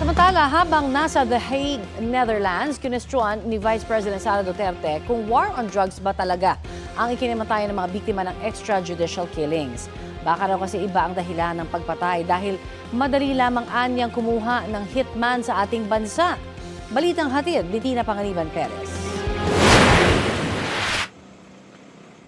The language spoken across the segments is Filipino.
Samantala, habang nasa The Hague, Netherlands, kinestyuan ni Vice President Sara Duterte kung war on drugs ba talaga ang ikinamatayan ng mga biktima ng extrajudicial killings. Baka raw kasi iba ang dahilan ng pagpatay dahil madali lamang anyang kumuha ng hitman sa ating bansa. Balitang hatid ni Tina Panganiban Perez.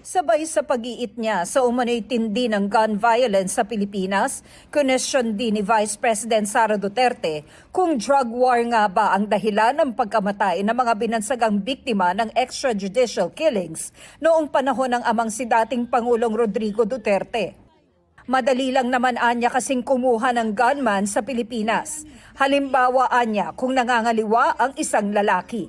Sabay sa pag-iit niya sa umano'y tindi ng gun violence sa Pilipinas, kinesyon din ni Vice President Sara Duterte kung drug war nga ba ang dahilan ng pagkamatay ng mga binansagang biktima ng extrajudicial killings noong panahon ng amang si dating Pangulong Rodrigo Duterte. Madali lang naman anya kasing kumuha ng gunman sa Pilipinas. Halimbawa anya kung nangangaliwa ang isang lalaki.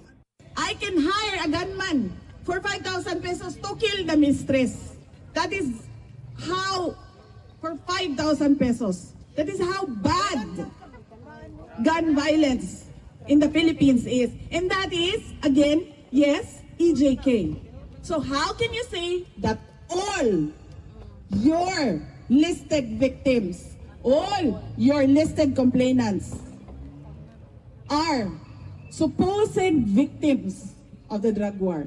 I can hire a gunman for 5,000 pesos to kill the mistress. That is how, for 5,000 pesos, that is how bad gun violence in the Philippines is. And that is, again, yes, EJK. So how can you say that all your listed victims, all your listed complainants are supposed victims of the drug war?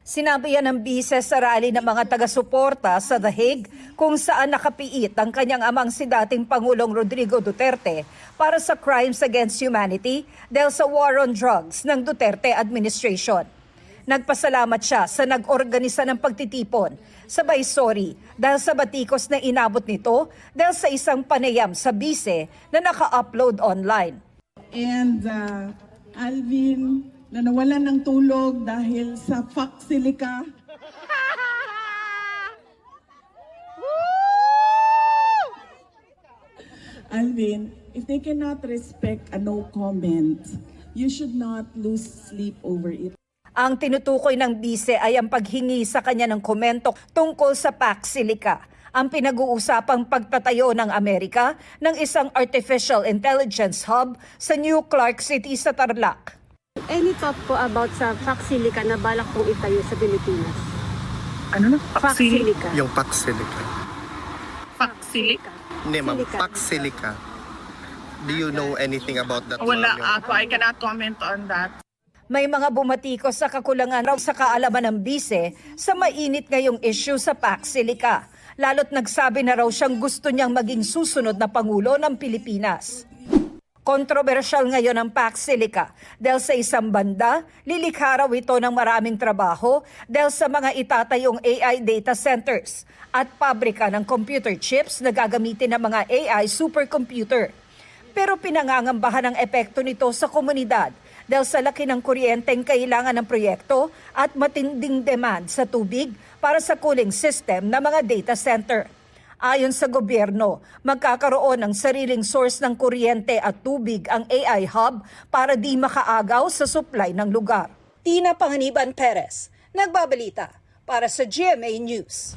Sinabi yan ng bise sa rally ng mga taga-suporta sa The Hague kung saan nakapiit ang kanyang amang si dating Pangulong Rodrigo Duterte para sa crimes against humanity dahil sa war on drugs ng Duterte administration. Nagpasalamat siya sa nag-organisa ng pagtitipon, sabay sorry dahil sa batikos na inabot nito dahil sa isang panayam sa bise na naka-upload online. And Alvin, na nawalan ng tulog dahil sa Foxilica. Alvin, if they cannot respect a no comment, you should not lose sleep over it. Ang tinutukoy ng bise ay ang paghingi sa kanya ng komento tungkol sa Foxilica, ang pinag-uusapang pagtatayo ng Amerika ng isang artificial intelligence hub sa New Clark City sa Tarlac. Any thought po about sa Foxilica na balak pong itayo sa Pilipinas? Ano na? Foxilica. Yung Foxilica. Foxilica? Hindi ma'am, Silica. Foxilica. Do you know anything about that? Wala ma'am? ako. I cannot comment on that. May mga bumatikos sa kakulangan raw sa kaalaman ng bise sa mainit ngayong issue sa Foxilica. Lalo't nagsabi na raw siyang gusto niyang maging susunod na Pangulo ng Pilipinas. Kontrobersyal ngayon ang Foxilica dahil sa isang banda, lilikha raw ito ng maraming trabaho dahil sa mga itatayong AI data centers at pabrika ng computer chips na gagamitin ng mga AI supercomputer. Pero pinangangambahan ang epekto nito sa komunidad dahil sa laki ng kuryenteng kailangan ng proyekto at matinding demand sa tubig para sa cooling system ng mga data center. Ayon sa gobyerno, magkakaroon ng sariling source ng kuryente at tubig ang AI hub para di makaagaw sa supply ng lugar. Tina Panganiban Perez, nagbabalita para sa GMA News.